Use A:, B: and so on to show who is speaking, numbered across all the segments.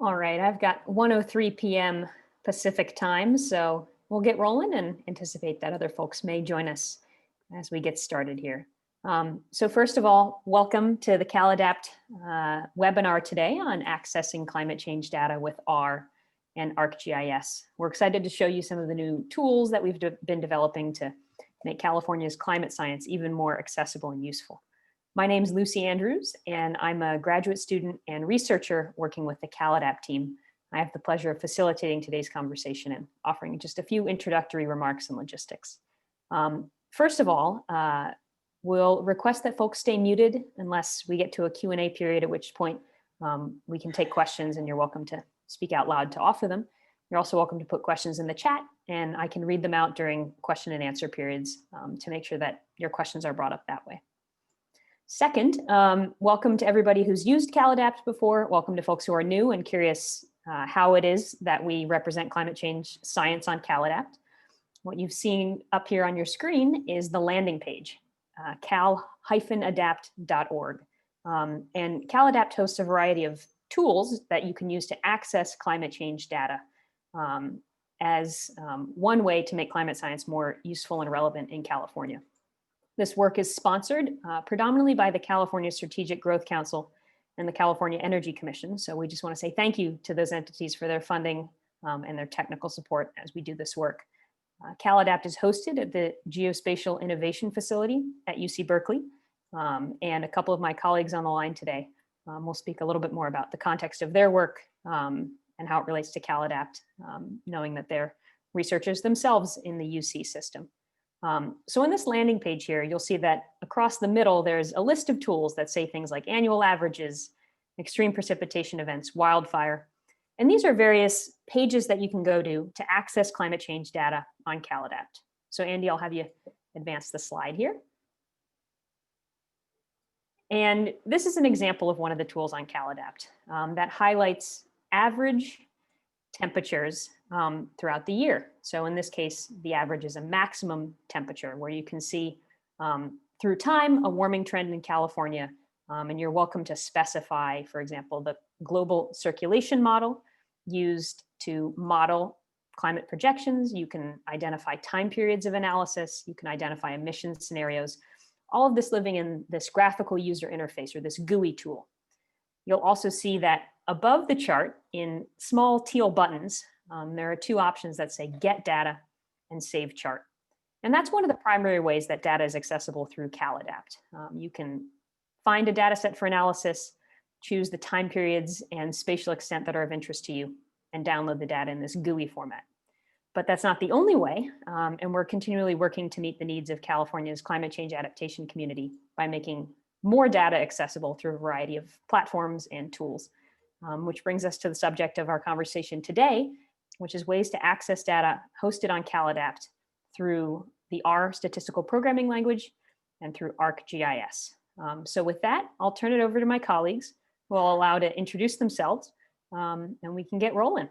A: All right, I've got 1:03 p.m. Pacific time, so we'll get rolling and anticipate that other folks may join us as we get started here. So first of all, welcome to the CalAdapt webinar today on accessing climate change data with R and ArcGIS. We're excited to show you some of the new tools that we've been developing to make California's climate science even more accessible and useful. My name is Lucy Andrews, and I'm a graduate student and researcher working with the CalAdapt team. I have the pleasure of facilitating today's conversation and offering just a few introductory remarks and logistics. First of all, we'll request that folks stay muted unless we get to a Q&A period, at which point we can take questions and you're welcome to speak out loud to offer them. You're also welcome to put questions in the chat and I can read them out during question and answer periods to make sure that your questions are brought up that way. Second, welcome to everybody who's used CalAdapt before. Welcome to folks who are new and curious how it is that we represent climate change science on CalAdapt. What you've seen up here on your screen is the landing page, cal-adapt.org. And CalAdapt hosts a variety of tools that you can use to access climate change data as one way to make climate science more useful and relevant in California. This work is sponsored predominantly by the California Strategic Growth Council and the California Energy Commission. So we just want to say thank you to those entities for their funding and their technical support as we do this work. CalAdapt is hosted at the Geospatial Innovation Facility at UC Berkeley. And a couple of my colleagues on the line today will speak a little bit more about the context of their work and how it relates to CalAdapt, knowing that they're researchers themselves in the UC system. So in this landing page here, you'll see that across the middle, there's a list of tools that say things like annual averages, extreme precipitation events, wildfire. And these are various pages that you can go to access climate change data on CalAdapt. So Andy, I'll have you advance the slide here. And this is an example of one of the tools on CalAdapt that highlights average temperatures throughout the year. So in this case, the average is a maximum temperature where you can see through time a warming trend in California. And you're welcome to specify, for example, the global circulation model used to model climate projections. You can identify time periods of analysis. You can identify emission scenarios. All of this living in this graphical user interface or this GUI tool. You'll also see that above the chart in small teal buttons, there are two options that say Get Data and Save Chart. And that's one of the primary ways that data is accessible through CalAdapt. You can find a data set for analysis, choose the time periods and spatial extent that are of interest to you, and download the data in this GUI format. But that's not the only way, and we're continually working to meet the needs of California's climate change adaptation community by making more data accessible through a variety of platforms and tools, which brings us to the subject of our conversation today, which is ways to access data hosted on CalAdapt through the R statistical programming language and through ArcGIS. So with that, I'll turn it over to my colleagues who I'll allow to introduce themselves and we can get rolling.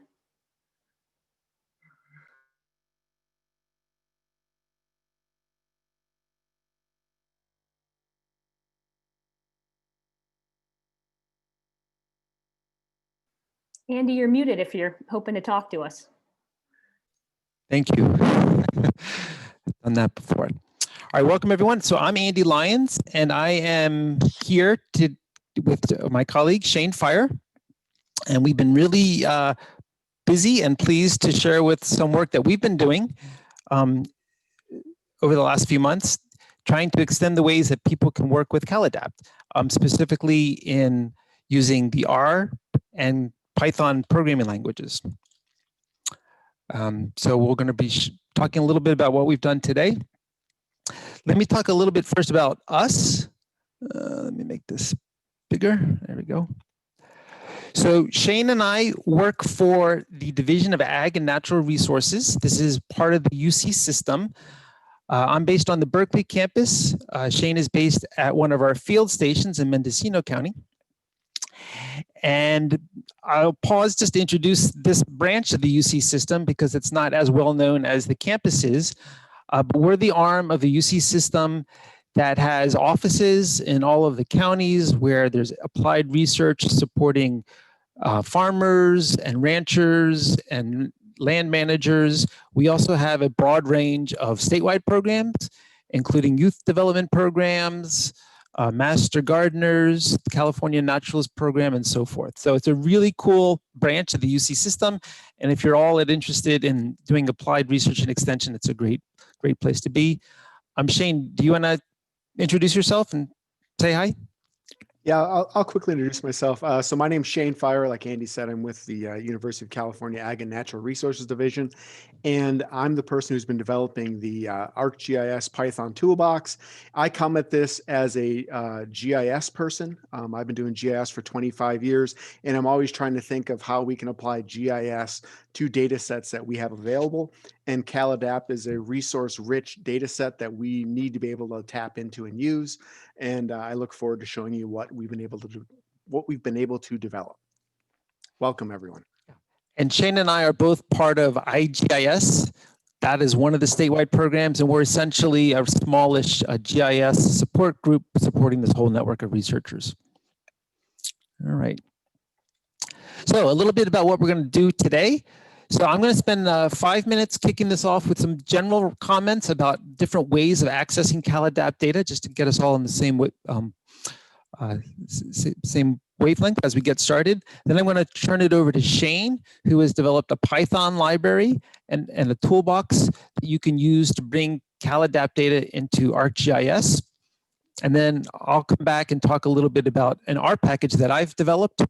A: Andy, you're muted if you're hoping to talk to us.
B: Thank you. Done that before. All right, welcome everyone. So I'm Andy Lyons, and I am here with my colleague Shane Fire, and we've been really busy and pleased to share with some work that we've been doing over the last few months, trying to extend the ways that people can work with CalAdapt, specifically in using the R and Python programming languages. So we're going to be talking a little bit about what we've done today. Let me talk a little bit first about us. Let me make this bigger. There we go. So Shane and I work for the Division of Ag and Natural Resources. This is part of the UC system. I'm based on the Berkeley campus. Shane is based at one of our field stations in Mendocino County. And I'll pause just to introduce this branch of the UC system because it's not as well known as the campus is. But we're the arm of the UC system that has offices in all of the counties where there's applied research supporting farmers and ranchers and land managers. We also have a broad range of statewide programs, including youth development programs, master gardeners, California Naturalist Program, and so forth. So it's a really cool branch of the UC system. And if you're all interested in doing applied research and extension, it's a great place to be. Shane, do you want to introduce yourself and say hi?
C: Yeah, I'll quickly introduce myself. So my name's Shane Fire. Like Andy said, I'm with the University of California Ag and Natural Resources Division, and I'm the person who's been developing the ArcGIS Python toolbox. I come at this as a GIS person. I've been doing GIS for 25 years, and I'm always trying to think of how we can apply GIS to data sets that we have available. And CalAdapt is a resource-rich data set that we need to be able to tap into and use. And I look forward to showing you what we've been able to develop. Welcome, everyone.
B: And Shane and I are both part of IGIS. That is one of the statewide programs, and we're essentially a smallish GIS support group supporting this whole network of researchers. All right. So a little bit about what we're going to do today. So I'm going to spend 5 minutes kicking this off with some general comments about different ways of accessing CalAdapt data, just to get us all in the same wavelength as we get started. Then I'm going to turn it over to Shane, who has developed a Python library and a toolbox that you can use to bring CalAdapt data into ArcGIS. And then I'll come back and talk a little bit about an R package that I've developed,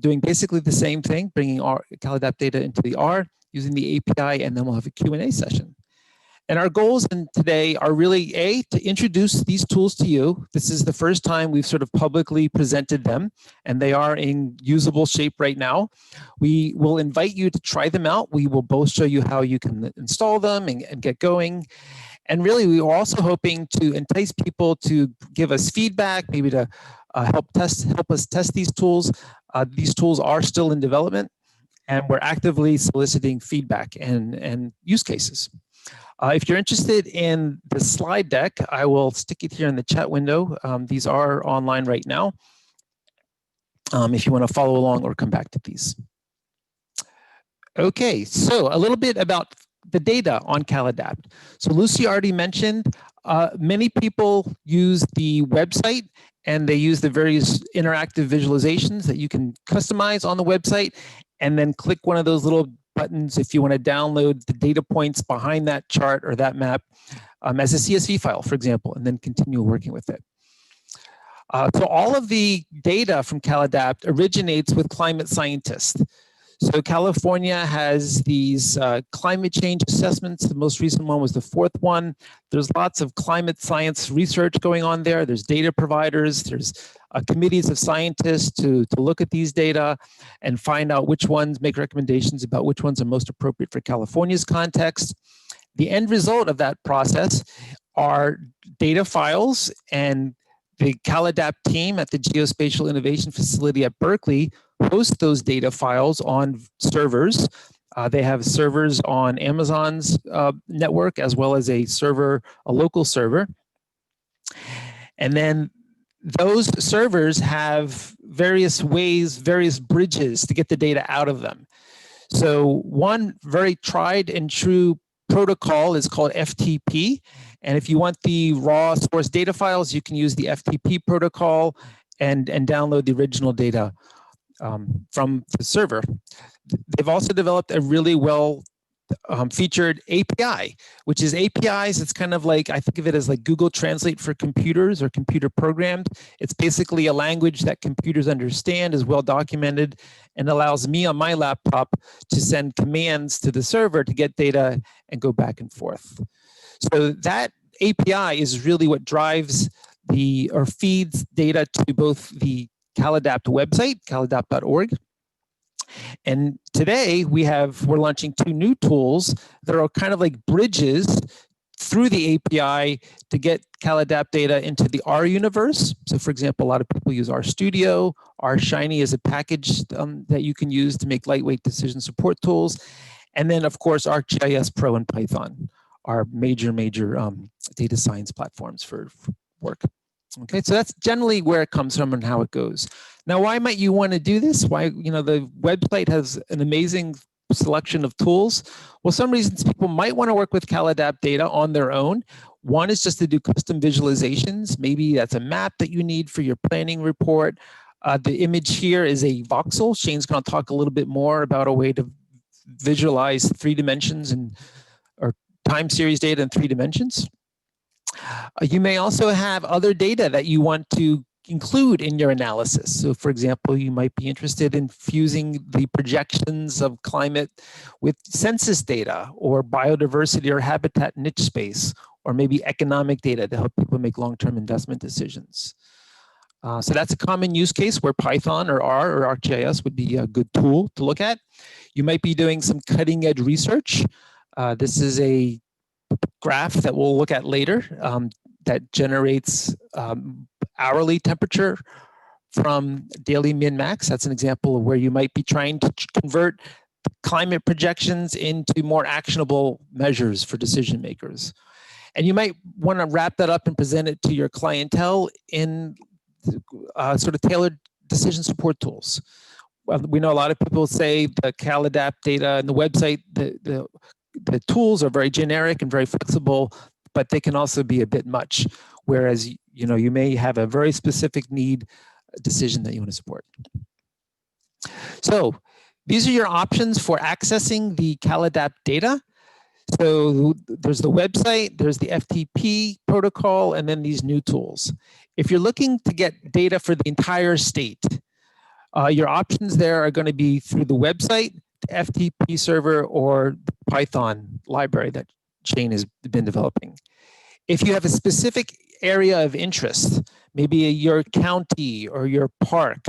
B: doing basically the same thing, bringing our CalAdapt data into the R, using the API, and then we'll have a Q&A session. And our goals today are really, to introduce these tools to you. This is the first time we've sort of publicly presented them, and they are in usable shape right now. We will invite you to try them out. We will both show you how you can install them and get going. And really, we are also hoping to entice people to give us feedback, maybe to help us test these tools. These tools are still in development, and we're actively soliciting feedback and use cases. If you're interested in the slide deck, I will stick it here in the chat window. These are online right now, if you want to follow along or come back to these. Okay, so a little bit about the data on CalAdapt. So Lucy already mentioned, many people use the website, and they use the various interactive visualizations that you can customize on the website, and then click one of those little buttons if you want to download the data points behind that chart or that map as a CSV file, for example, and then continue working with it. So all of the data from CalAdapt originates with climate scientists. So California has these climate change assessments. The most recent one was the fourth one. There's lots of climate science research going on there. There's data providers. There's committees of scientists to look at these data and find out which ones, make recommendations about which ones are most appropriate for California's context. The end result of that process are data files, and the CalAdapt team at the Geospatial Innovation Facility at Berkeley host those data files on servers. They have servers on Amazon's network, as well as a local server. And then those servers have various ways, various bridges to get the data out of them. So one very tried and true protocol is called FTP. And if you want the raw source data files, you can use the FTP protocol and download the original data from the server. They've also developed a really well featured API, which is APIs. It's kind of like, I think of it as like Google Translate for computers or computer programs. It's basically a language that computers understand, is well documented, and allows me on my laptop to send commands to the server to get data and go back and forth. So that API is really what drives or feeds data to both the CalAdapt website, caladapt.org. And today we're launching two new tools that are kind of like bridges through the API to get CalAdapt data into the R universe. So for example, a lot of people use RStudio. RShiny is a package that you can use to make lightweight decision support tools. And then of course, ArcGIS Pro and Python are major data science platforms for work. Okay, so that's generally where it comes from and how it goes. Now, why might you want to do this? Why, the website has an amazing selection of tools. Well, some reasons people might want to work with CalAdapt data on their own. One is just to do custom visualizations. Maybe that's a map that you need for your planning report. The image here is a voxel. Shane's going to talk a little bit more about a way to visualize 3 dimensions or time series data in 3 dimensions. You may also have other data that you want to include in your analysis. So for example, you might be interested in fusing the projections of climate with census data or biodiversity or habitat niche space, or maybe economic data to help people make long-term investment decisions. So that's a common use case where Python or R or ArcGIS would be a good tool to look at. You might be doing some cutting edge research. This is a graph that we'll look at later that generates hourly temperature from daily min-max. That's an example of where you might be trying to convert climate projections into more actionable measures for decision makers. And you might want to wrap that up and present it to your clientele in sort of tailored decision support tools. Well, we know a lot of people say the CalAdapt data and the website, the tools are very generic and very flexible, but they can also be a bit much. Whereas, you may have a very specific need decision that you want to support. So these are your options for accessing the CalAdapt data. So there's the website, there's the FTP protocol, and then these new tools. If you're looking to get data for the entire state, your options there are going to be through the website, the FTP server, or the Python library that Shane has been developing. If you have a specific area of interest, maybe your county or your park,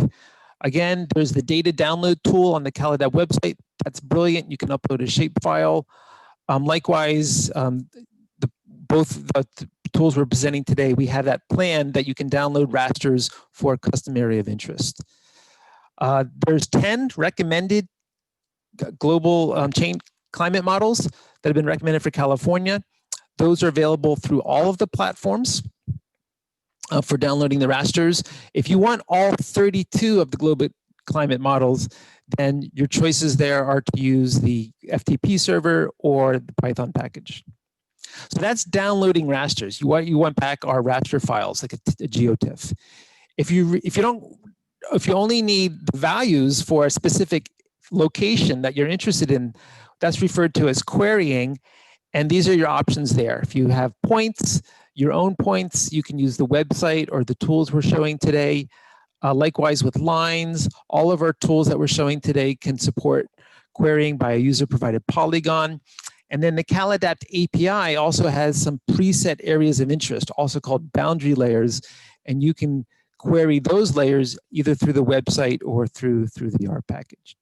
B: again, there's the data download tool on the CalAdapt website. That's brilliant. You can upload a shapefile. Likewise, both the tools we're presenting today, we have that plan that you can download rasters for a custom area of interest. There's 10 recommended global chain climate models that have been recommended for California. Those are available through all of the platforms for downloading the rasters. If you want all 32 of the global climate models, then your choices there are to use the FTP server or the Python package. So that's downloading rasters. You want back our raster files, like a GeoTIFF. If you only need the values for a specific location that you're interested in, that's referred to as querying. And these are your options there. If you have points, your own points, you can use the website or the tools we're showing today. Likewise with lines, all of our tools that we're showing today can support querying by a user-provided polygon. And then the CalAdapt API also has some preset areas of interest, also called boundary layers, and you can query those layers either through the website or through the R package.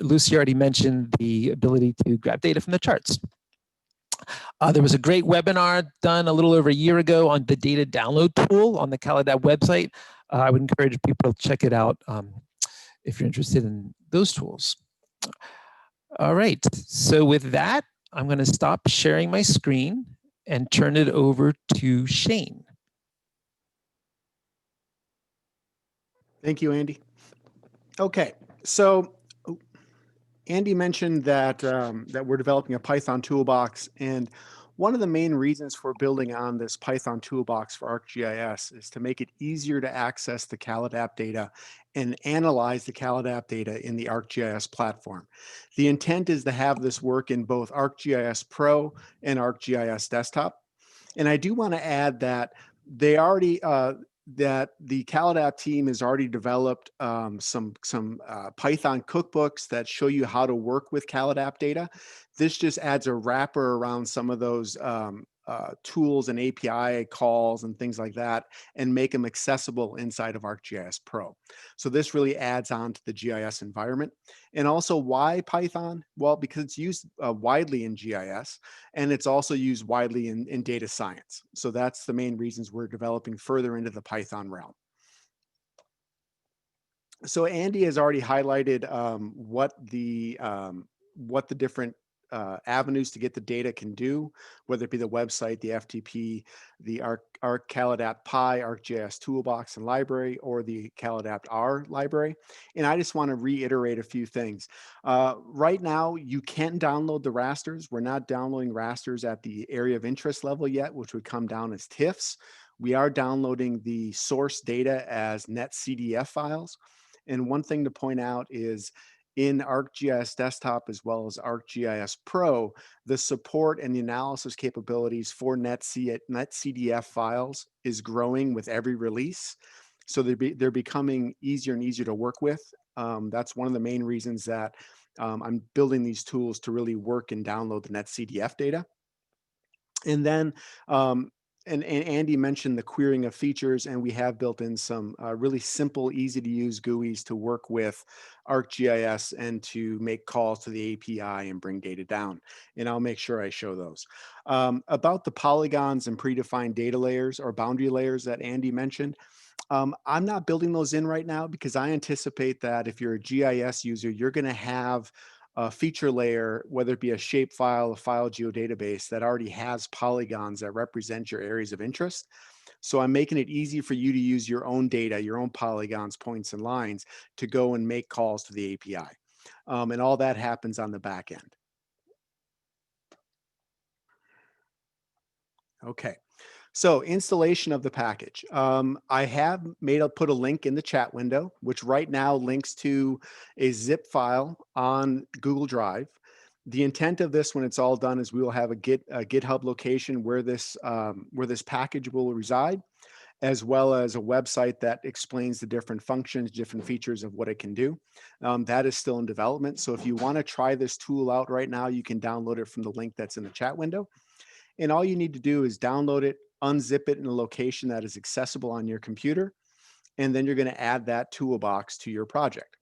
B: Lucy already mentioned the ability to grab data from the charts. There was a great webinar done a little over a year ago on the data download tool on the CalAdapt website. I would encourage people to check it out if you're interested in those tools. All right, so with that, I'm going to stop sharing my screen and turn it over to Shane.
C: Thank you, Andy. Okay, so Andy mentioned that that we're developing a Python toolbox, and one of the main reasons for building on this Python toolbox for ArcGIS is to make it easier to access the CalAdapt data and analyze the CalAdapt data in the ArcGIS platform. The intent is to have this work in both ArcGIS Pro and ArcGIS Desktop. And I do want to add that they already that the CalAdapt team has already developed some Python cookbooks that show you how to work with CalAdapt data. This just adds a wrapper around some of those tools and API calls and things like that, and make them accessible inside of ArcGIS Pro. So this really adds on to the GIS environment. And also, why Python? Well, because it's used widely in GIS, and it's also used widely in data science. So that's the main reasons we're developing further into the Python realm. So Andy has already highlighted what the different avenues to get the data can do, whether it be the website, the FTP, the ArcCalAdapt Pi, ArcGIS Toolbox and Library, or the CalAdapt R library. And I just want to reiterate a few things. Right now, you can download the rasters. We're not downloading rasters at the area of interest level yet, which would come down as TIFFs. We are downloading the source data as .NET-CDF files. And one thing to point out is in ArcGIS Desktop as well as ArcGIS Pro, the support and the analysis capabilities for .NET-CDF files is growing with every release. So they're becoming easier and easier to work with. That's one of the main reasons that I'm building these tools to really work and download the .NET-CDF data. And then, and Andy mentioned the querying of features, and we have built in some really simple, easy to use GUIs to work with ArcGIS and to make calls to the API and bring data down. And I'll make sure I show those. About the polygons and predefined data layers or boundary layers that Andy mentioned, I'm not building those in right now because I anticipate that if you're a GIS user, you're going to have a feature layer, whether it be a shapefile, a file geodatabase that already has polygons that represent your areas of interest. So I'm making it easy for you to use your own data, your own polygons, points, and lines to go and make calls to the API. And all that happens on the back end. Okay. So installation of the package. I have put a link in the chat window, which right now links to a zip file on Google Drive. The intent of this, when it's all done, is we will have a GitHub location where this package will reside, as well as a website that explains the different functions, different features of what it can do. That is still in development. So if you want to try this tool out right now, you can download it from the link that's in the chat window. And all you need to do is download it, unzip it in a location that is accessible on your computer, and then you're going to add that toolbox to your project.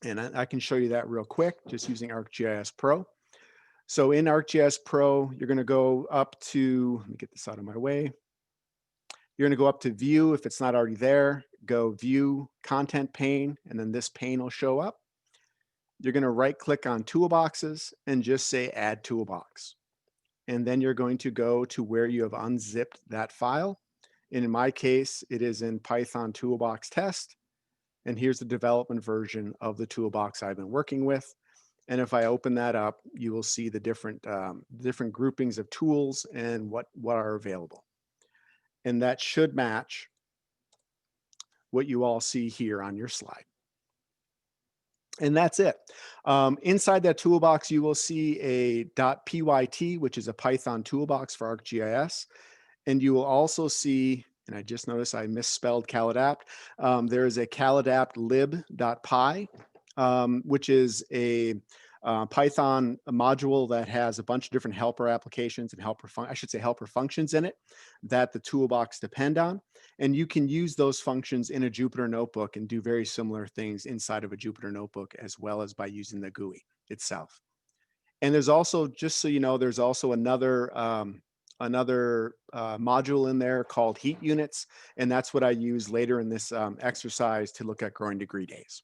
C: And I can show you that real quick, just using ArcGIS Pro. So in ArcGIS Pro, you're going to go up to, let me get this out of my way. You're going to go up to View. If it's not already there, go View, Content pane, and then this pane will show up. You're going to right-click on Toolboxes and just say Add Toolbox. And then you're going to go to where you have unzipped that file. And in my case, it is in Python Toolbox Test. And here's the development version of the toolbox I've been working with. And if I open that up, you will see the different groupings of tools and what are available. And that should match what you all see here on your slide. And that's it. Inside that toolbox, you will see a .pyt, which is a Python toolbox for ArcGIS. And you will also see, and I just noticed I misspelled CalAdapt. There is a CalAdapt lib.py, which is a Python module that has a bunch of different helper applications and helper functions in it that the toolbox depend on. And you can use those functions in a Jupyter notebook and do very similar things inside of a Jupyter notebook, as well as by using the GUI itself. And there's also, just so you know, there's also another module in there called heat units. And that's what I use later in this exercise to look at growing degree days.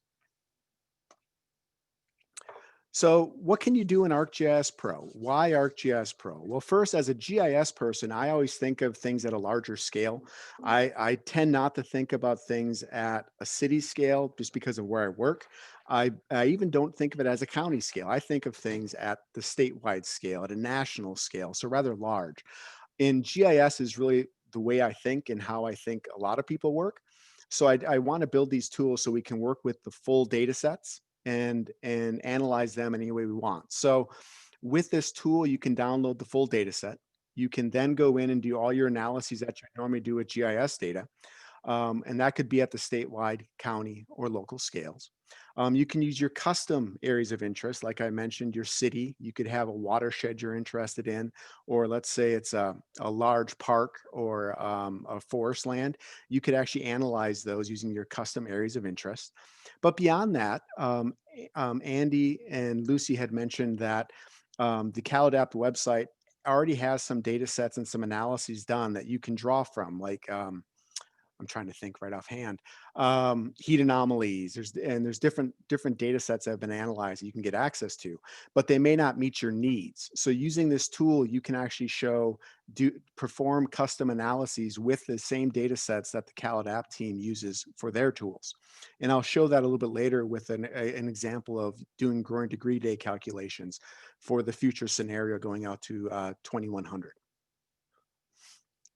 C: So what can you do in ArcGIS Pro? Why ArcGIS Pro? Well, first, as a GIS person, I always think of things at a larger scale. I tend not to think about things at a city scale just because of where I work. I even don't think of it as a county scale. I think of things at the statewide scale, at a national scale, so rather large. And GIS is really the way I think and how I think a lot of people work. So I want to build these tools so we can work with the full data sets and analyze them any way we want. So with this tool, you can download the full data set. You can then go in and do all your analyses that you normally do with GIS data. And that could be at the statewide, county, or local scales. You can use your custom areas of interest. Like I mentioned, your city, you could have a watershed you're interested in, or let's say it's a large park or a forest land. You could actually analyze those using your custom areas of interest. But beyond that, Andy and Lucy had mentioned that the CalAdapt website already has some data sets and some analyses done that you can draw from, like I'm trying to think right offhand. Heat anomalies. There's different data sets that have been analyzed that you can get access to, but they may not meet your needs. So using this tool, you can actually perform custom analyses with the same data sets that the CalAdapt team uses for their tools. And I'll show that a little bit later with an example of doing growing degree day calculations for the future scenario going out to 2100.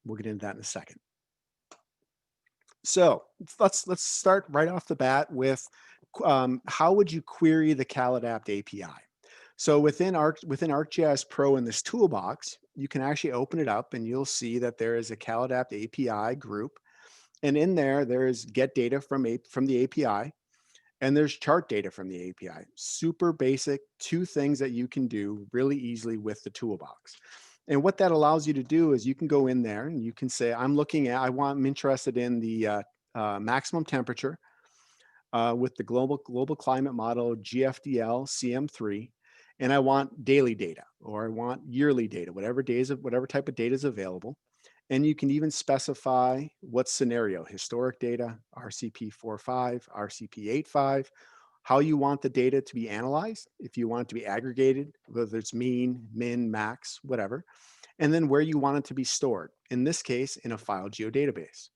C: We'll get into that in a second. So let's start right off the bat with how would you query the CalAdapt API? So within ArcGIS Pro in this toolbox, you can actually open it up and you'll see that there is a CalAdapt API group. And in there is get data from the API, and there's chart data from the API. Super basic, 2 things that you can do really easily with the toolbox. And what that allows you to do is you can go in there and you can say, I'm interested in the maximum temperature with the global climate model GFDL CM3, and I want daily data, or I want yearly data, whatever type of data is available. And you can even specify what scenario: historic data, RCP 4.5, RCP 8.5, how you want the data to be analyzed, if you want it to be aggregated, whether it's mean, min, max, whatever, and then where you want it to be stored, in this case, in a file geodatabase.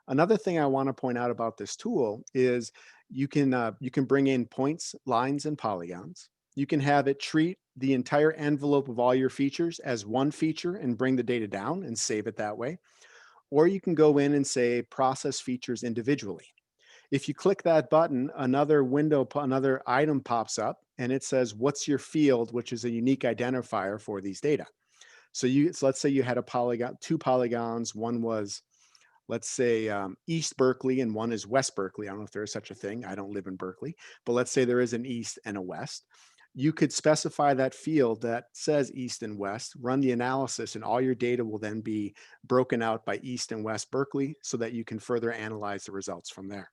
C: Another thing I want to point out about this tool is you can bring in points, lines, and polygons. You can have it treat the entire envelope of all your features as one feature and bring the data down and save it that way. Or you can go in and say process features individually. If you click that button, another item pops up and it says, what's your field, which is a unique identifier for these data. So let's say you had a polygon, 2 polygons. One was, let's say, East Berkeley, and one is West Berkeley. I don't know if there is such a thing. I don't live in Berkeley, but let's say there is an East and a West. You could specify that field that says East and West, run the analysis, and all your data will then be broken out by East and West Berkeley so that you can further analyze the results from there.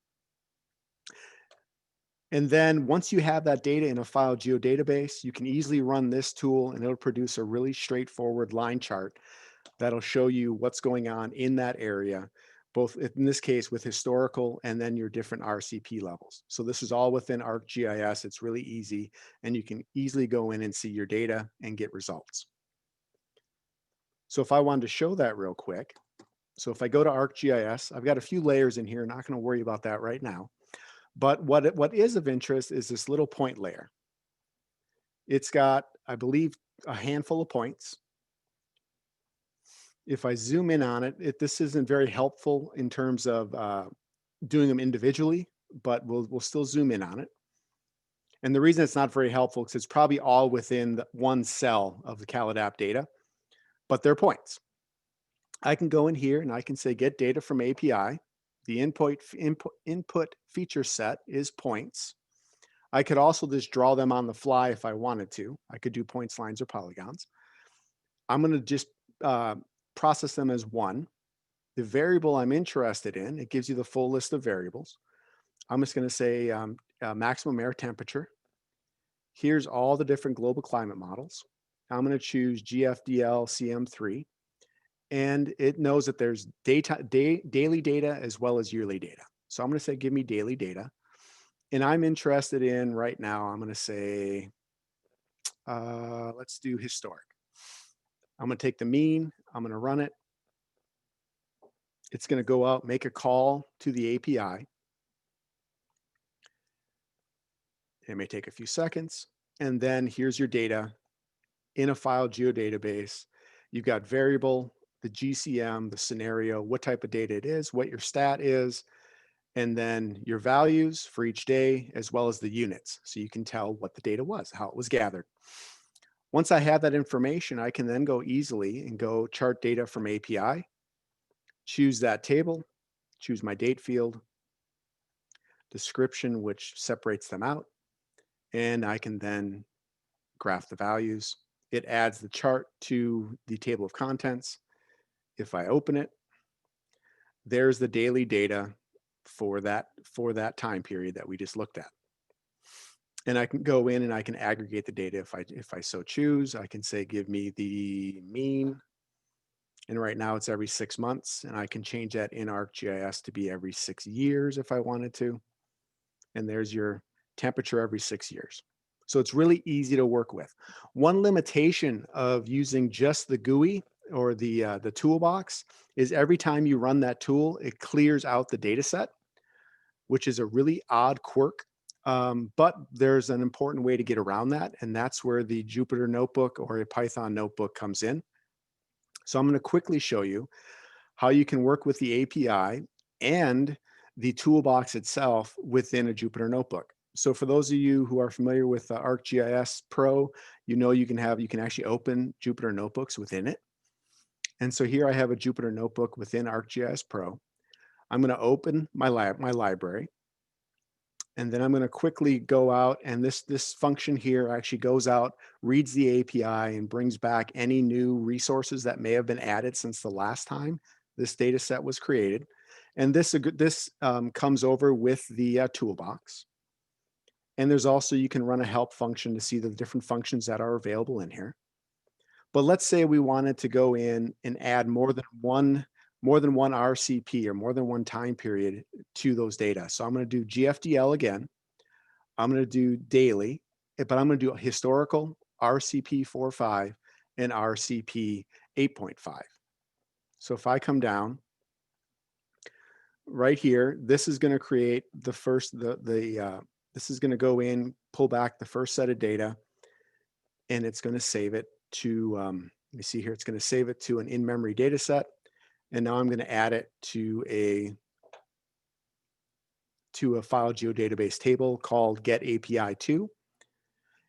C: And then once you have that data in a file geodatabase, you can easily run this tool and it'll produce a really straightforward line chart that'll show you what's going on in that area, both in this case with historical and then your different RCP levels. So this is all within ArcGIS. It's really easy, and you can easily go in and see your data and get results. So if I wanted to show that real quick, so if I go to ArcGIS, I've got a few layers in here, not going to worry about that right now. But what is of interest is this little point layer. It's got, I believe, a handful of points. If I zoom in on it, this isn't very helpful in terms of doing them individually, but we'll still zoom in on it. And the reason it's not very helpful is it's probably all within the one cell of the CalAdapt data, but they're points. I can go in here and I can say get data from API. The input feature set is points. I could also just draw them on the fly if I wanted to. I could do points, lines, or polygons. I'm going to just process them as one. The variable I'm interested in, it gives you the full list of variables. I'm just going to say maximum air temperature. Here's all the different global climate models. I'm going to choose GFDL CM3. And it knows that there's daily data as well as yearly data. So I'm going to say, give me daily data. And I'm interested in, right now, I'm going to say, let's do historic. I'm going to take the mean. I'm going to run it. It's going to go out, make a call to the API. It may take a few seconds. And then here's your data in a file geodatabase. You've got variable, the GCM, the scenario, what type of data it is, what your stat is, and then your values for each day, as well as the units. So you can tell what the data was, how it was gathered. Once I have that information, I can then go easily and go chart data from API, choose that table, choose my date field, description, which separates them out, and I can then graph the values. It adds the chart to the table of contents. If I open it, there's the daily data for that time period that we just looked at. And I can go in and I can aggregate the data if I so choose. I can say, give me the mean, And right now it's every 6 months, and I can change that in ArcGIS to be every 6 years if I wanted to. And there's your temperature every 6 years. So it's really easy to work with. One limitation of using just the GUI or the toolbox is every time you run that tool, it clears out the data set, which is a really odd quirk. But there's an important way to get around that, and that's where the Jupyter Notebook or a Python notebook comes in. So I'm going to quickly show you how you can work with the API and the toolbox itself within a Jupyter Notebook. So for those of you who are familiar with ArcGIS Pro, you know you can actually open Jupyter Notebooks within it. And so here I have a Jupyter Notebook within ArcGIS Pro. I'm going to open my library. And then I'm going to quickly go out, and this function here actually goes out, reads the API, and brings back any new resources that may have been added since the last time this data set was created. And this comes over with the toolbox. And there's also, you can run a help function to see the different functions that are available in here. But let's say we wanted to go in and add more than one RCP or more than one time period to those data. So I'm going to do GFDL again. I'm going to do daily, but I'm going to do historical, RCP 4.5, and RCP 8.5. So if I come down right here, this is going to create the first, this is going to go in, pull back the first set of data, and it's going to save it to, let me see here, it's going to save it to an in-memory data set. And now I'm going to add it to a file geodatabase table called getAPI2.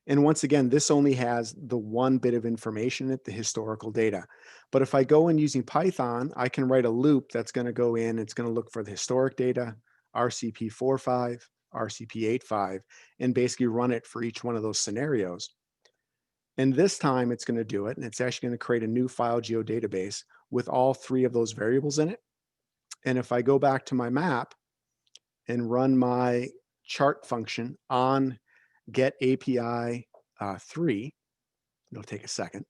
C: And once again, this only has the one bit of information in it, the historical data. But if I go in using Python, I can write a loop that's going to go in, it's going to look for the historic data, RCP 4.5, RCP 8.5, and basically run it for each one of those scenarios. And this time it's going to do it, and it's actually going to create a new file geodatabase with all three of those variables in it. And if I go back to my map and run my chart function on getAPI 3, it'll take a second.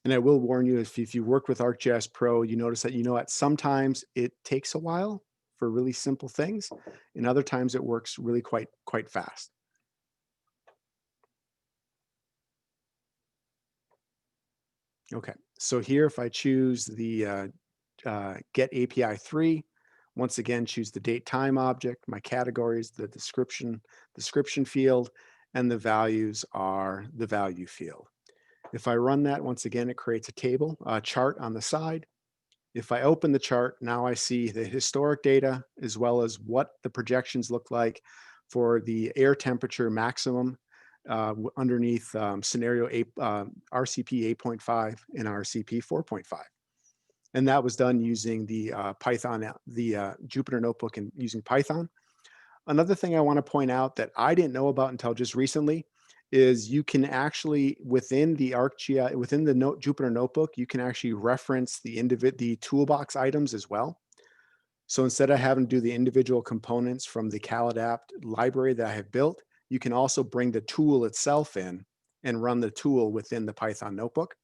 C: And I will warn you, if you work with ArcGIS Pro, you notice that, sometimes it takes a while for really simple things, and other times it works really quite fast. Okay, so here if I choose the getAPI 3, once again, choose the date time object, my categories, the description field, and the values are the value field. If I run that, once again, it creates a table, a chart on the side. If I open the chart, now I see the historic data as well as what the projections look like for the air temperature maximum underneath scenario 8, RCP 8.5 and RCP 4.5. And that was done using the Python, the Jupyter Notebook, and using Python. Another thing I want to point out that I didn't know about until just recently is you can actually, within the ArcGIS, within the Jupyter Notebook, you can actually reference the toolbox items as well. So instead of having to do the individual components from the CalAdapt library that I have built, you can also bring the tool itself in and run the tool within the Python notebook.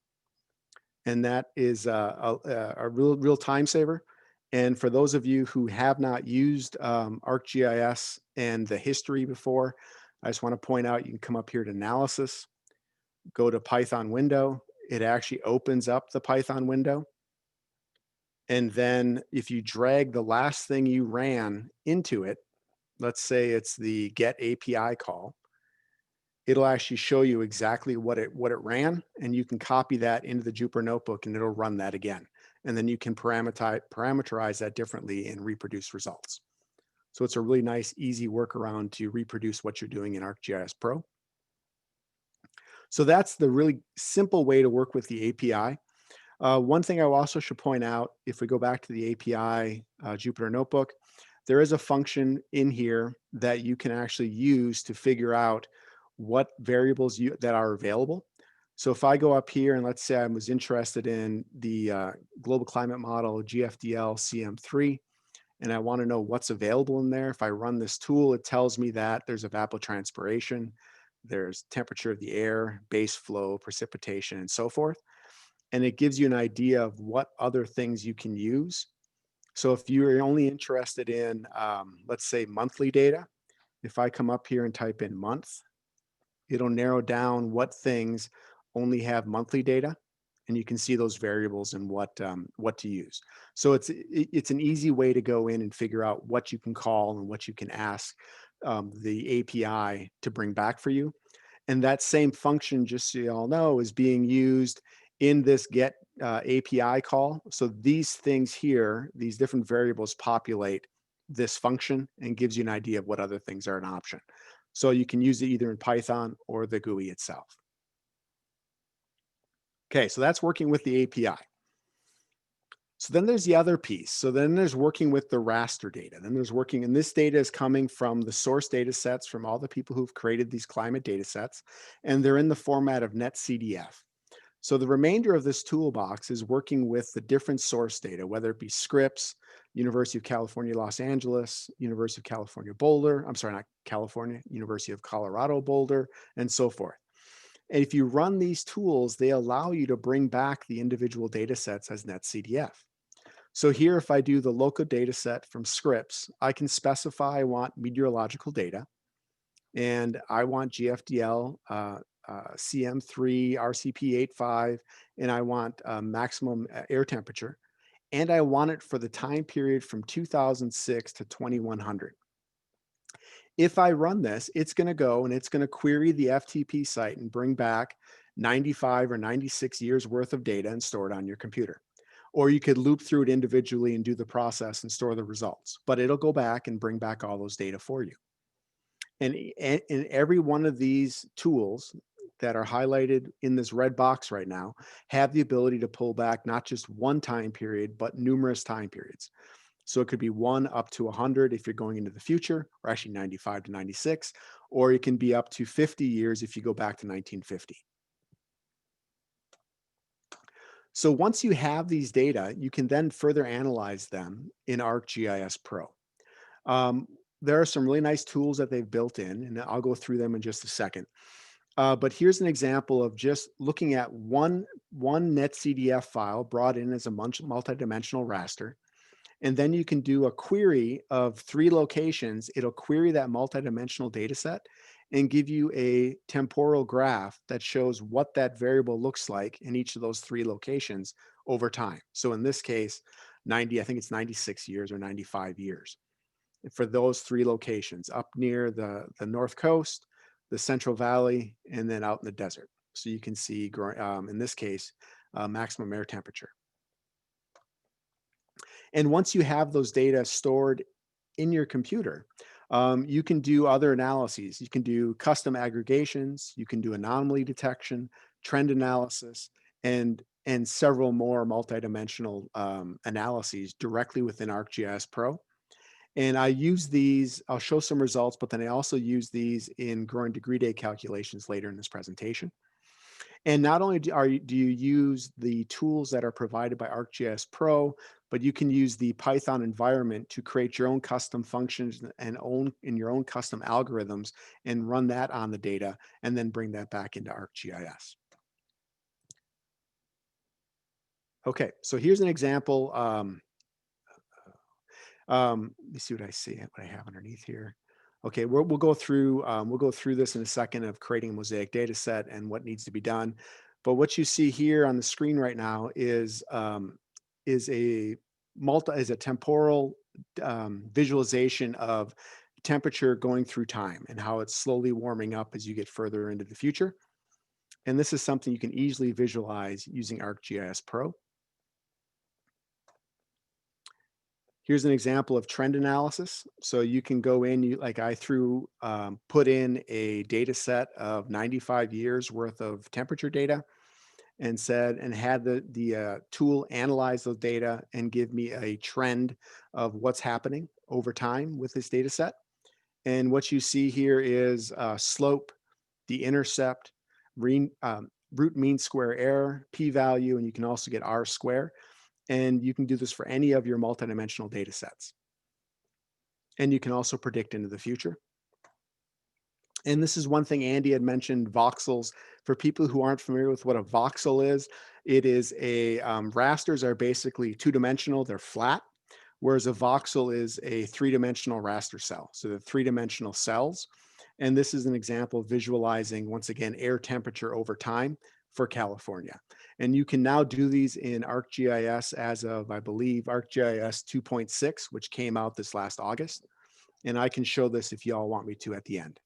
C: And that is a real time saver. And for those of you who have not used ArcGIS and the history before, I just want to point out, you can come up here to analysis, go to Python window. It actually opens up the Python window. And then if you drag the last thing you ran into it, let's say it's the get API call, it'll actually show you exactly what it ran, and you can copy that into the Jupyter Notebook and it'll run that again. And then you can parameterize that differently and reproduce results. So it's a really nice, easy workaround to reproduce what you're doing in ArcGIS Pro. So that's the really simple way to work with the API. One thing I also should point out, if we go back to the API Jupyter Notebook, there is a function in here that you can actually use to figure out what variables that are available. So if I go up here and let's say I was interested in the global climate model GFDL CM3, and I want to know what's available in there. If I run this tool, it tells me that there's evapotranspiration, there's temperature of the air, base flow, precipitation, and so forth. And it gives you an idea of what other things you can use. So if you're only interested in, let's say, monthly data, if I come up here and type in month, it'll narrow down what things only have monthly data, and you can see those variables and what to use. So it's an easy way to go in and figure out what you can call and what you can ask the API to bring back for you. And that same function, just so you all know, is being used in this get API call. So these things here, these different variables populate this function and gives you an idea of what other things are an option. So you can use it either in Python or the GUI itself. Okay, so that's working with the API. So then there's the other piece. So then there's working with the raster data. Then there's working, and this data is coming from the source data sets from all the people who've created these climate data sets, and they're in the format of netcdf. So the remainder of this toolbox is working with the different source data, whether it be scripts, University of California, Los Angeles, University of California, Boulder, I'm sorry, not California, University of Colorado, Boulder, and so forth. And if you run these tools, they allow you to bring back the individual data sets as netcdf. So here, if I do the local data set from scripts, I can specify I want meteorological data, and I want GFDL, CM3, RCP85, and I want maximum air temperature, and I want it for the time period from 2006 to 2100. If I run this, it's going to go and it's going to query the FTP site and bring back 95 or 96 years worth of data and store it on your computer. Or you could loop through it individually and do the process and store the results, but it'll go back and bring back all those data for you. And in every one of these tools that are highlighted in this red box right now have the ability to pull back not just one time period, but numerous time periods. So it could be 1 up to 100 if you're going into the future, or actually 95 to 96, or it can be up to 50 years if you go back to 1950. So once you have these data, you can then further analyze them in ArcGIS Pro. There are some really nice tools that they've built in, and I'll go through them in just a second. But here's an example of just looking at one netcdf file brought in as a multidimensional raster. And then you can do a query of 3 locations. It'll query that multidimensional data set and give you a temporal graph that shows what that variable looks like in each of those 3 locations over time. So in this case, I think it's 96 years or 95 years for those 3 locations up near the North Coast, the Central Valley, and then out in the desert. So you can see, in this case, maximum air temperature. And once you have those data stored in your computer, you can do other analyses. You can do custom aggregations, you can do anomaly detection, trend analysis, and several more multidimensional analyses directly within ArcGIS Pro. And I use these, I'll show some results, but then I also use these in growing degree day calculations later in this presentation. And not only do you use the tools that are provided by ArcGIS Pro, but you can use the Python environment to create your own custom functions and your own custom algorithms and run that on the data and then bring that back into ArcGIS. Okay, so here's an example. Let me see what I have underneath here. Okay, we'll go through this in a second of creating a mosaic data set and what needs to be done. But what you see here on the screen right now is a temporal visualization of temperature going through time and how it's slowly warming up as you get further into the future. And this is something you can easily visualize using ArcGIS Pro. Here's an example of trend analysis. So you can go in, like I put in a data set of 95 years worth of temperature data and had the tool analyze those data and give me a trend of what's happening over time with this data set. And what you see here is slope, the intercept, root mean square error, p-value, and you can also get R square. And you can do this for any of your multidimensional data sets. And you can also predict into the future. And this is one thing Andy had mentioned, voxels. For people who aren't familiar with what a voxel is, it is a, rasters are basically two-dimensional, they're flat, whereas a voxel is a three-dimensional raster cell. So they're three-dimensional cells. And this is an example of visualizing, once again, air temperature over time for California. And you can now do these in ArcGIS as of, I believe, ArcGIS 2.6, which came out this last August. And I can show this if y'all want me to at the end.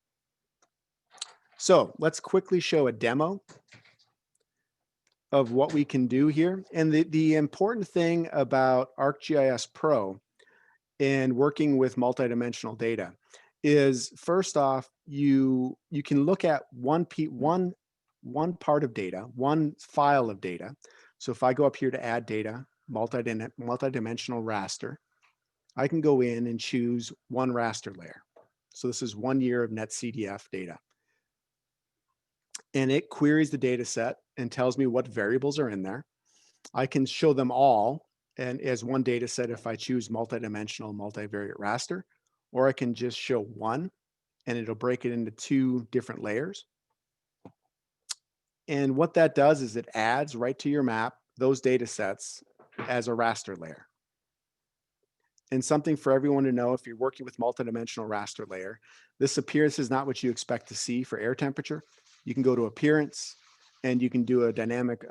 C: So let's quickly show a demo of what we can do here. And the important thing about ArcGIS Pro and working with multidimensional data is, first off, you can look at one part of data, one file of data. So if I go up here to add data, multidimensional raster, I can go in and choose one raster layer. So this is 1 year of NetCDF data. And it queries the data set and tells me what variables are in there. I can show them all and as one data set if I choose multidimensional multivariate raster, or I can just show one and it'll break it into 2 different layers. And what that does is it adds right to your map those data sets as a raster layer. And something for everyone to know, if you're working with multidimensional raster layer, this appearance is not what you expect to see for air temperature. You can go to appearance and you can do a dynamic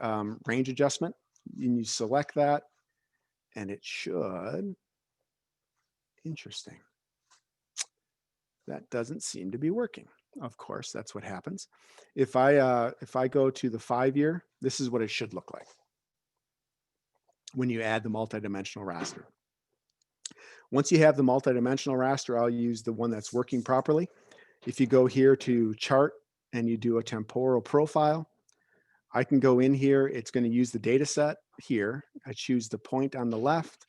C: range adjustment, and you select that and it should, interesting. That doesn't seem to be working. Of course, that's what happens. If I go to the 5 year, this is what it should look like when you add the multidimensional raster. Once you have the multidimensional raster, I'll use the one that's working properly. If you go here to chart and you do a temporal profile, I can go in here. It's going to use the data set here. I choose the point on the left,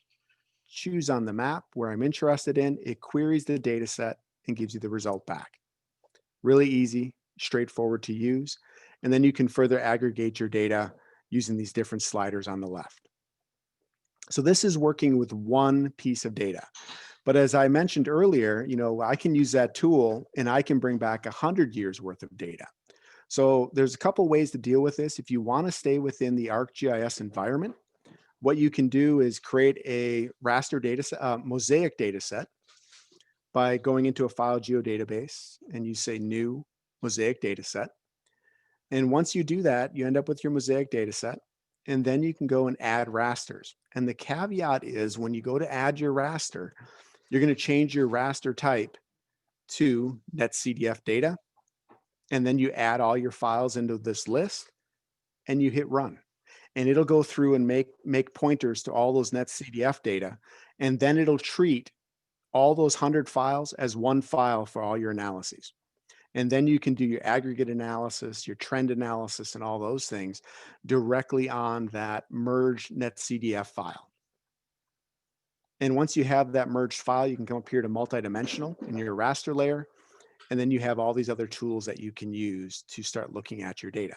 C: choose on the map where I'm interested in. It queries the data set and gives you the result back. Really easy, straightforward to use. And then you can further aggregate your data using these different sliders on the left. So this is working with one piece of data. But as I mentioned earlier, I can use that tool and I can bring back 100 years worth of data. So there's a couple ways to deal with this. If you want to stay within the ArcGIS environment, what you can do is create a raster data set, mosaic data set by going into a file geodatabase and you say new mosaic data set. And once you do that, you end up with your mosaic data set. And then you can go and add rasters. And the caveat is when you go to add your raster, you're going to change your raster type to NetCDF data. And then you add all your files into this list and you hit run. And it'll go through and make pointers to all those NetCDF data. And then it'll treat all those 100 files as one file for all your analyses. And then you can do your aggregate analysis, your trend analysis, and all those things directly on that merged NetCDF file. And once you have that merged file, you can come up here to multidimensional in your raster layer. And then you have all these other tools that you can use to start looking at your data.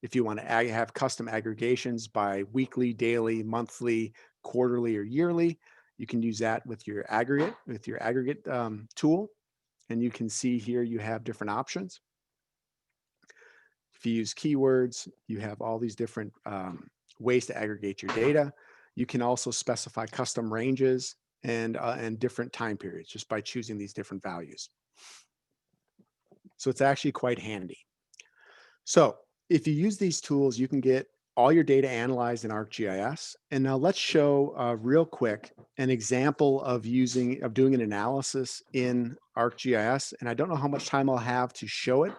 C: If you want to have custom aggregations by weekly, daily, monthly, quarterly, or yearly, you can use that with your aggregate tool. And you can see here you have different options. If you use keywords, you have all these different ways to aggregate your data. You can also specify custom ranges and different time periods just by choosing these different values. So it's actually quite handy. So if you use these tools, you can get all your data analyzed in ArcGIS. And now let's show real quick an example of doing an analysis in ArcGIS. And I don't know how much time I'll have to show it,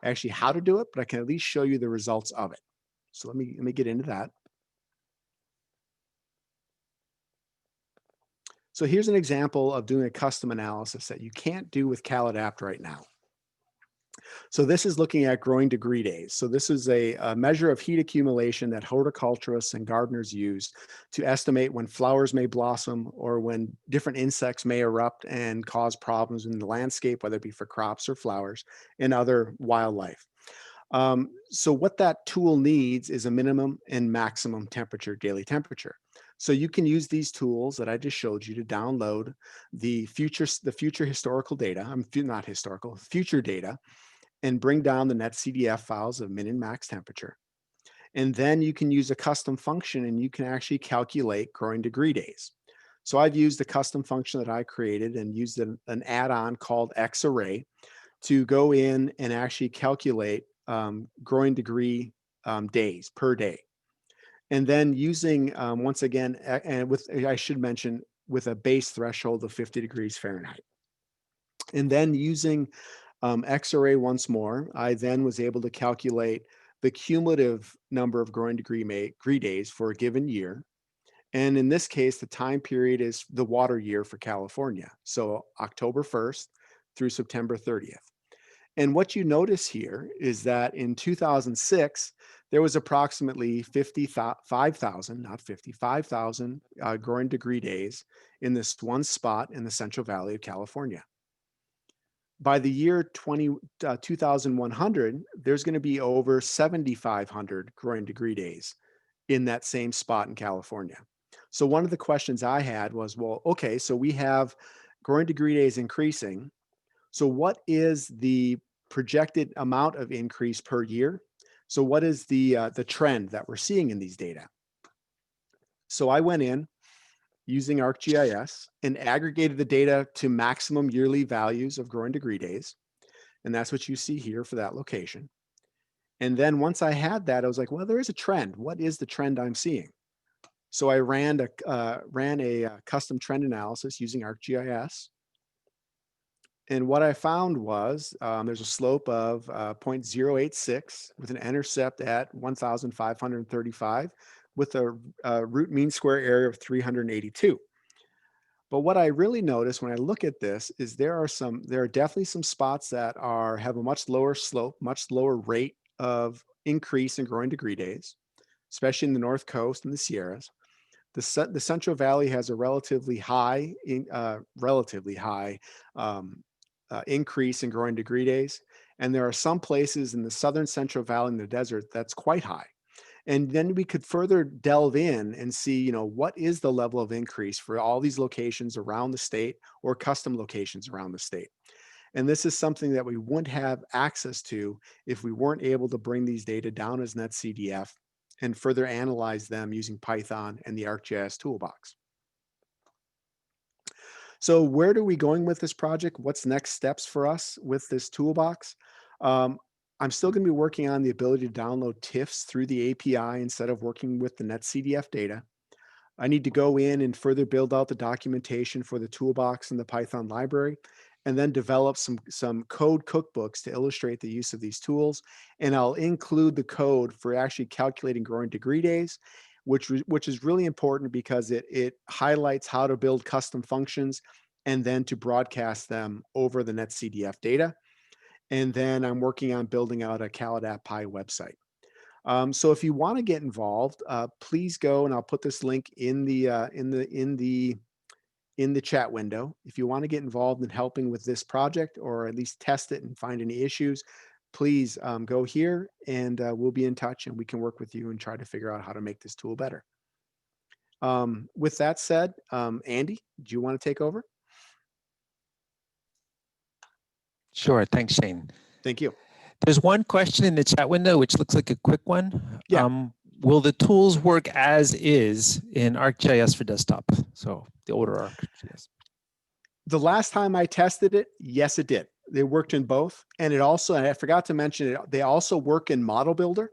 C: actually how to do it, but I can at least show you the results of it. So let me get into that. So here's an example of doing a custom analysis that you can't do with CalAdapt right now. So this is looking at growing degree days. So this is a measure of heat accumulation that horticulturists and gardeners use to estimate when flowers may blossom or when different insects may erupt and cause problems in the landscape, whether it be for crops or flowers and other wildlife. So what that tool needs is a minimum and maximum temperature, daily temperature. So you can use these tools that I just showed you to download the future historical data, not historical, future data, and bring down the netcdf files of min and max temperature. And then you can use a custom function and you can actually calculate growing degree days. So I've used a custom function that I created and used an add-on called xarray to go in and actually calculate growing degree days per day. And then using, once again, and with, I should mention, with a base threshold of 50 degrees Fahrenheit. And then using xarray once more, I then was able to calculate the cumulative number of growing degree days for a given year. And in this case, the time period is the water year for California. So October 1st through September 30th. And what you notice here is that in 2006, there was approximately 55,000, not 55,000 growing degree days in this one spot in the Central Valley of California. By the year 2100, there's going to be over 7,500 growing degree days in that same spot in California. So one of the questions I had was, well, okay, so we have growing degree days increasing. So what is the projected amount of increase per year? So what is the trend that we're seeing in these data? So I went in using ArcGIS and aggregated the data to maximum yearly values of growing degree days. And that's what you see here for that location. And then once I had that, I was like, well, there is a trend. What is the trend I'm seeing? So I ran a custom trend analysis using ArcGIS. And what I found was there's a slope of 0.086 with an intercept at 1,535 with a root mean square area of 382. But what I really noticed when I look at this is there are definitely some spots that have a much lower slope, much lower rate of increase in growing degree days, especially in the North Coast and the Sierras. The Central Valley has a relatively high increase in growing degree days. And there are some places in the Southern Central Valley in the desert that's quite high. And then we could further delve in and see, what is the level of increase for all these locations around the state or custom locations around the state. And this is something that we wouldn't have access to if we weren't able to bring these data down as netcdf and further analyze them using Python and the ArcGIS toolbox. So where are we going with this project? What's next steps for us with this toolbox? I'm still going to be working on the ability to download TIFFs through the API instead of working with the netcdf data. I need to go in and further build out the documentation for the toolbox in the Python library, and then develop some code cookbooks to illustrate the use of these tools. And I'll include the code for actually calculating growing degree days, which is really important because it highlights how to build custom functions and then to broadcast them over the netcdf data. And then I'm working on building out a CalAdapt Pi website. So if you want to get involved, please go, and I'll put this link in the chat window. If you want to get involved in helping with this project, or at least test it and find any issues, please go here, and we'll be in touch and we can work with you and try to figure out how to make this tool better. With that said, Andy, do you want to take over?
B: Sure, thanks, Shane.
C: Thank you.
B: There's one question in the chat window, which looks like a quick one.
C: Yeah.
B: Will the tools work as is in ArcGIS for desktop? So the older ArcGIS.
C: The last time I tested it, yes, it did. They worked in both. And and I forgot to mention it, they also work in Model Builder.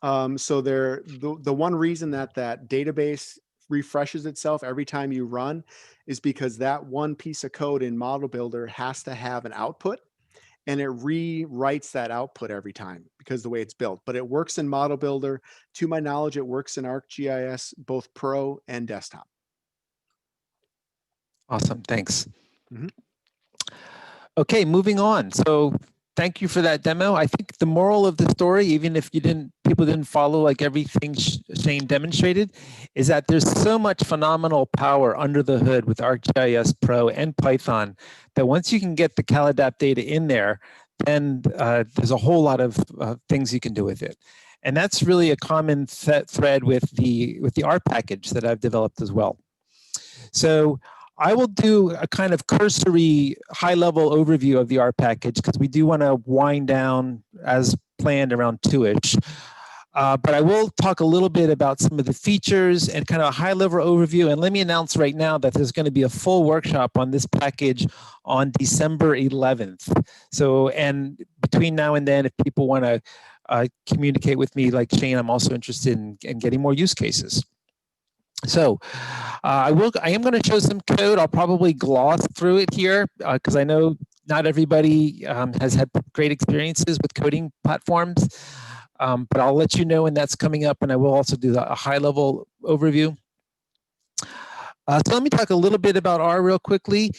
C: So the one reason that database refreshes itself every time you run is because that one piece of code in Model Builder has to have an output, and it rewrites that output every time because of the way it's built. But it works in Model Builder. To my knowledge, it works in ArcGIS, both Pro and desktop.
B: Awesome, thanks.
C: Mm-hmm.
B: Okay, moving on. So thank you for that demo. I think the moral of the story, even if people didn't follow like everything Shane demonstrated, is that there's so much phenomenal power under the hood with ArcGIS Pro and Python that once you can get the CalAdapt data in there, then there's a whole lot of things you can do with it. And that's really a common thread with the R package that I've developed as well. So I will do a kind of cursory high-level overview of the R package because we do want to wind down as planned around 2-ish. But I will talk a little bit about some of the features and kind of a high-level overview. And let me announce right now that there's going to be a full workshop on this package on December 11th. So, and between now and then, if people want to communicate with me like Shane, I'm also interested in getting more use cases. So I am going to show some code. I'll probably gloss through it here because I know not everybody has had great experiences with coding platforms. But I'll let you know when that's coming up, and I will also do a high-level overview. So let me talk a little bit about R real quickly.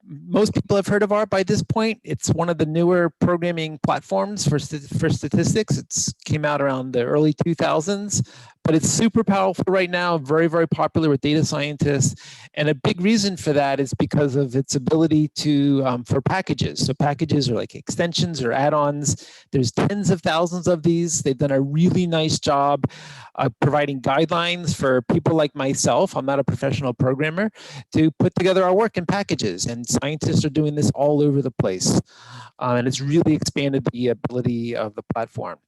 B: Most people have heard of R by this point. It's one of the newer programming platforms for statistics. It came out around the early 2000s, but it's super powerful right now, very, very popular with data scientists. And a big reason for that is because of its ability to for packages. So packages are like extensions or add-ons. There's tens of thousands of these. They've done a really nice job providing guidelines for people like myself. I'm not a professional programmer, to put together our work in packages. And scientists are doing this all over the place. And it's really expanded the ability of the platform.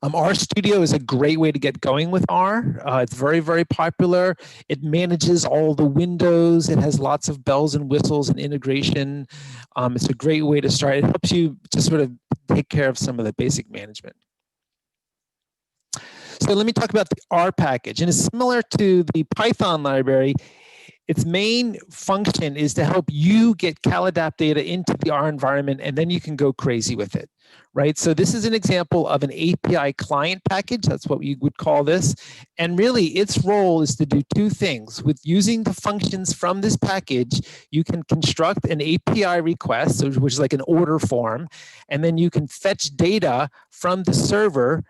B: RStudio is a great way to get going with R. It's very, very popular. It manages all the windows. It has lots of bells and whistles and integration. It's a great way to start. It helps you just sort of take care of some of the basic management. So let me talk about the R package. And it's similar to the Python library. Its main function is to help you get CalAdapt data into the R environment, and then you can go crazy with it, right? So this is an example of an API client package. That's what we would call this. And really, its role is to do two things. With using the functions from this package, you can construct an API request, which is like an order form, and then you can fetch data from the server,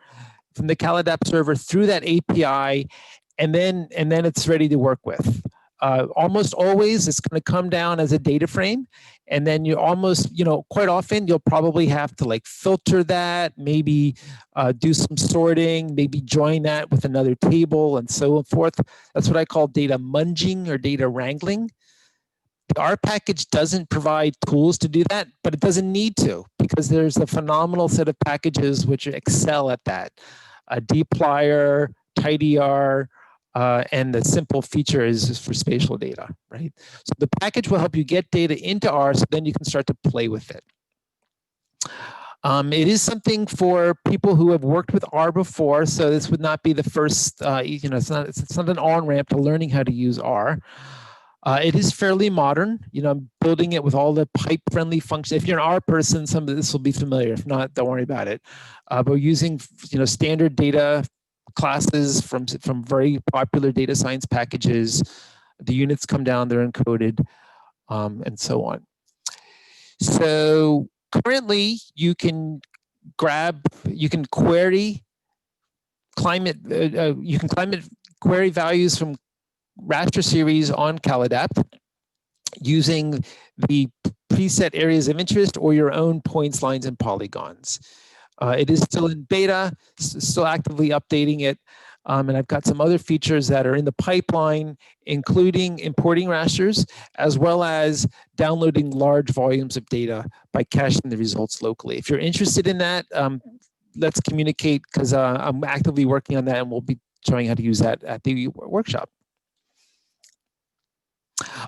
B: from the CalAdapt server through that API, and then it's ready to work with. Almost always it's going to come down as a data frame, and then you almost, quite often you'll probably have to like filter that, maybe do some sorting, maybe join that with another table and so forth. That's what I call data munging or data wrangling. The R package doesn't provide tools to do that, but it doesn't need to, because there's a phenomenal set of packages which excel at that. dplyr, tidyr, and the simple feature is for spatial data, right? So the package will help you get data into R, so then you can start to play with it. It is something for people who have worked with R before, so this would not be the first, it's not an on-ramp to learning how to use R. It is fairly modern. I'm building it with all the pipe-friendly functions. If you're an R person, some of this will be familiar. If not, don't worry about it. But we're using, standard data classes from very popular data science packages. The units come down, they're encoded, and so on. So currently, you can query climate query values from raster series on CalAdapt using the preset areas of interest or your own points, lines, and polygons. It is still in beta, still actively updating it, and I've got some other features that are in the pipeline, including importing rasters, as well as downloading large volumes of data by caching the results locally. If you're interested in that, let's communicate, because I'm actively working on that, and we'll be showing how to use that at the workshop.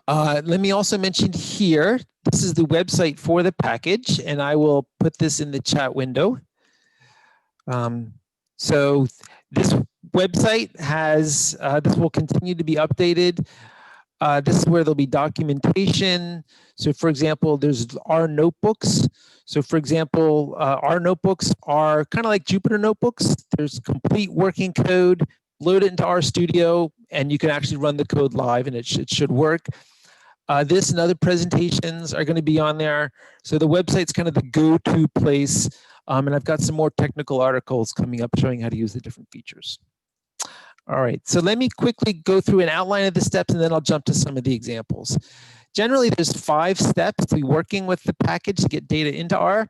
B: Let me also mention here, this is the website for the package, and I will put this in the chat window. So this website has, this will continue to be updated. This is where there'll be documentation. So for example, there's R notebooks. So for example, R notebooks are kind of like Jupyter notebooks. There's complete working code, load it into RStudio, and you can actually run the code live, and it should work. This and other presentations are going to be on there. So the website's kind of the go-to place. And I've got some more technical articles coming up showing how to use the different features. All right, so let me quickly go through an outline of the steps, and then I'll jump to some of the examples. Generally, there's 5 steps to working with the package to get data into R.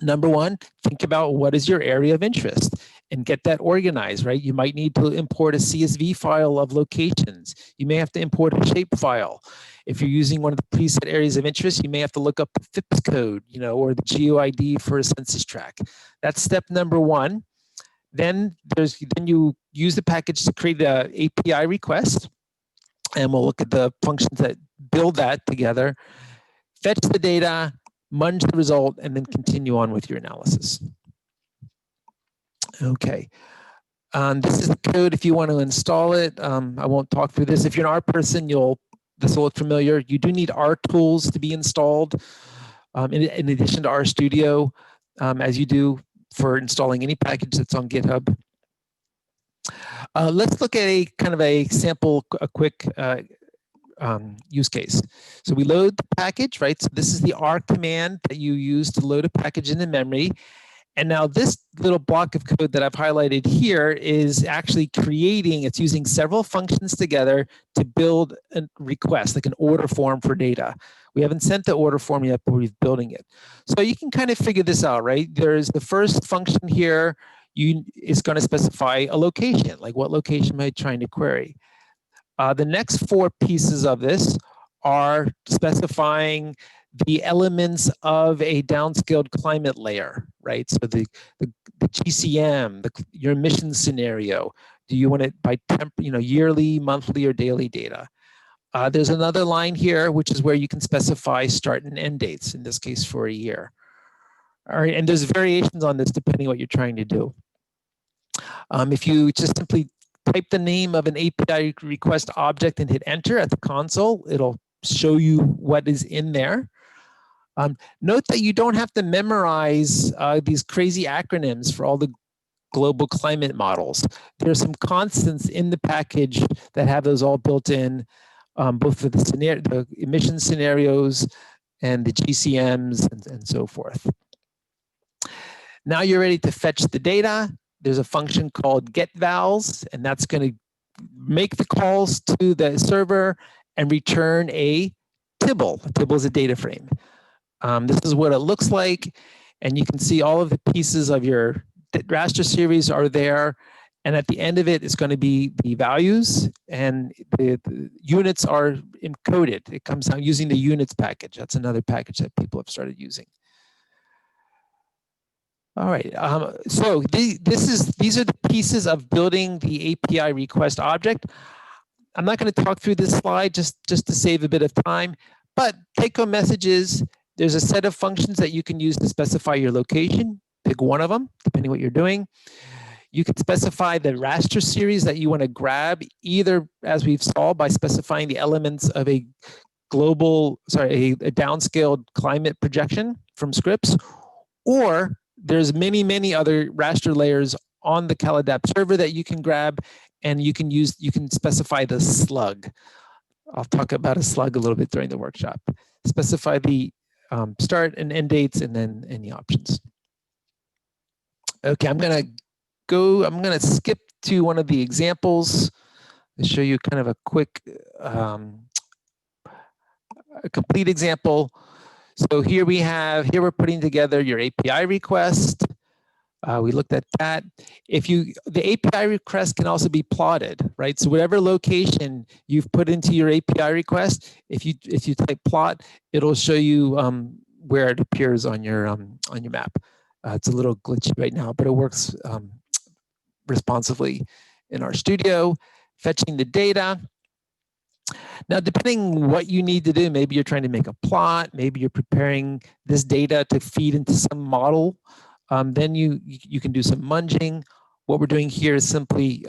B: Number one, think about what is your area of interest and get that organized, right? You might need to import a CSV file of locations. You may have to import a shape file. If you're using one of the preset areas of interest, you may have to look up the FIPS code, or the GeoID for a census tract. That's step number one. Then you use the package to create the API request, and we'll look at the functions that build that together. Fetch the data, munge the result, and then continue on with your analysis. Okay. This is the code if you want to install it. I won't talk through this. If you're an R person, this will look familiar. You do need R tools to be installed in addition to RStudio, as you do for installing any package that's on GitHub. Let's look at a kind of a sample, a quick use case. So we load the package, right? So this is the R command that you use to load a package into memory. And now this little block of code that I've highlighted here is actually it's using several functions together to build a request, like an order form for data. We haven't sent the order form yet, but we're building it. So you can kind of figure this out, right? There's the first function here, is going to specify a location, like what location am I trying to query? The next four pieces of this are specifying the elements of a downscaled climate layer, right? So the GCM, your emissions scenario. Do you want it by yearly, monthly, or daily data? There's another line here, which is where you can specify start and end dates, in this case for a year. All right, and there's variations on this depending on what you're trying to do. If you just simply type the name of an API request object and hit enter at the console, it'll show you what is in there. Note that you don't have to memorize these crazy acronyms for all the global climate models. There's some constants in the package that have those all built in, both for the emission scenarios and the GCMs and so forth. Now you're ready to fetch the data. There's a function called getVals, and that's going to make the calls to the server and return a tibble. A tibble is a data frame. This is what it looks like, and you can see all of the pieces of your raster series are there, and at the end of it is going to be the values, and the units are encoded. It comes out using the units package. That's another package that people have started using. All right, so these are the pieces of building the API request object. I'm not going to talk through this slide just to save a bit of time, but take-home messages. There's a set of functions that you can use to specify your location. Pick one of them, depending what you're doing. You can specify the raster series that you want to grab, either as we've saw by specifying the elements of a downscaled climate projection from scripts, or there's many other raster layers on the CalAdapt server that you can grab, and you can specify the slug. I'll talk about a slug a little bit during the workshop. Specify the start and end dates, and then any options. Okay, I'm gonna skip to one of the examples to show you kind of a quick, a complete example. So here we're putting together your API request. We looked at that. The API request can also be plotted, right? So whatever location you've put into your API request, if you type plot, it'll show you where it appears on your map. It's a little glitchy right now, but it works responsively in RStudio. Fetching the data. Now, depending what you need to do, maybe you're trying to make a plot, maybe you're preparing this data to feed into some model, then you can do some munging. What we're doing here is simply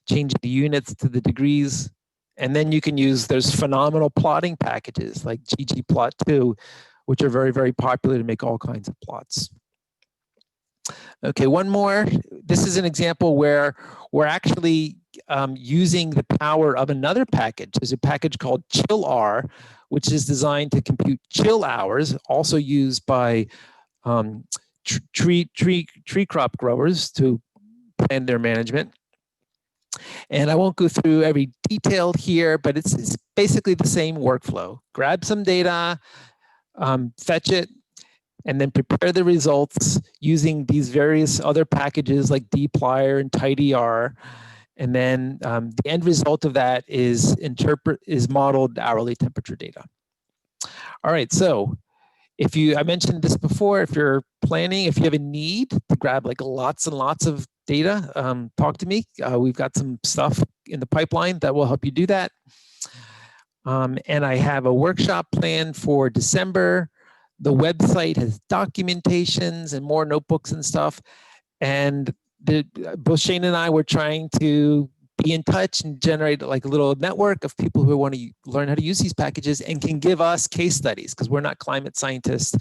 B: changing the units to the degrees, and then you can use those phenomenal plotting packages like ggplot2, which are very popular to make all kinds of plots. Okay, one more. This is an example where we're actually using the power of another package. There's a package called chillr, which is designed to compute chill hours, also used by tree crop growers to plan their management. And I won't go through every detail here, but it's basically the same workflow. Grab some data, fetch it, and then prepare the results using these various other packages like dplyr and tidyr. And then the end result of that is modeled hourly temperature data. All right, so I mentioned this before, if you're planning, if you have a need to grab like lots and lots of data, talk to me. We've got some stuff in the pipeline that will help you do that. And I have a workshop planned for December. The website has documentations and more notebooks and stuff. And both Shane and I were trying to be in touch and generate like a little network of people who want to learn how to use these packages and can give us case studies, because we're not climate scientists.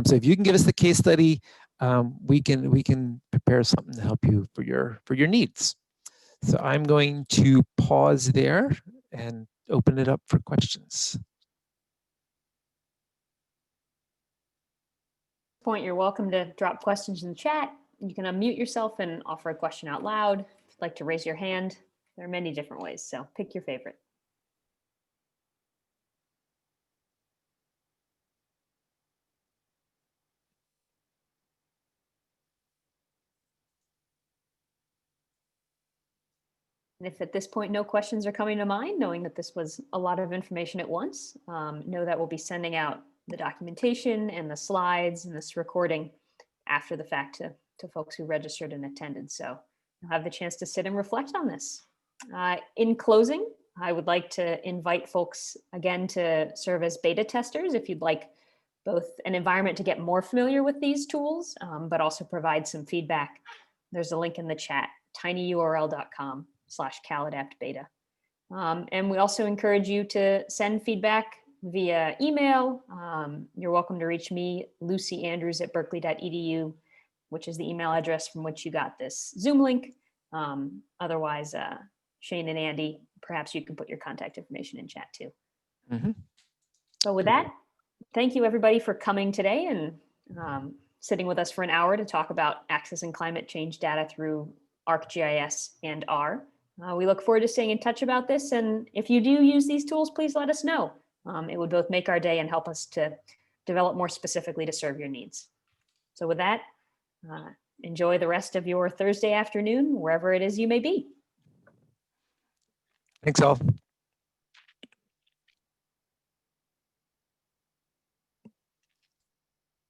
B: So if you can give us the case study, we can prepare something to help you for your needs. So I'm going to pause there and open it up for questions.
A: Point, you're welcome to drop questions in the chat. You can unmute yourself and offer a question out loud. If you'd like to raise your hand, there are many different ways, so pick your favorite. And if at this point no questions are coming to mind, knowing that this was a lot of information at once, know that we'll be sending out the documentation and the slides and this recording after the fact to folks who registered and attended. So you'll have the chance to sit and reflect on this. In closing, I would like to invite folks again to serve as beta testers if you'd like both an environment to get more familiar with these tools, but also provide some feedback. There's a link in the chat, tinyurl.com/caladapt-beta. And we also encourage you to send feedback via email. You're welcome to reach me, Lucy Andrews at berkeley.edu, which is the email address from which you got this Zoom link. Otherwise, Shane and Andy, perhaps you can put your contact information in chat too.
B: Mm-hmm.
A: So with that, thank you everybody for coming today and sitting with us for an hour to talk about accessing climate change data through ArcGIS and R. We look forward to staying in touch about this. And if you do use these tools, please let us know. It would both make our day and help us to develop more specifically to serve your needs. So with that, enjoy the rest of your Thursday afternoon, wherever it is you may be.
B: Thanks all.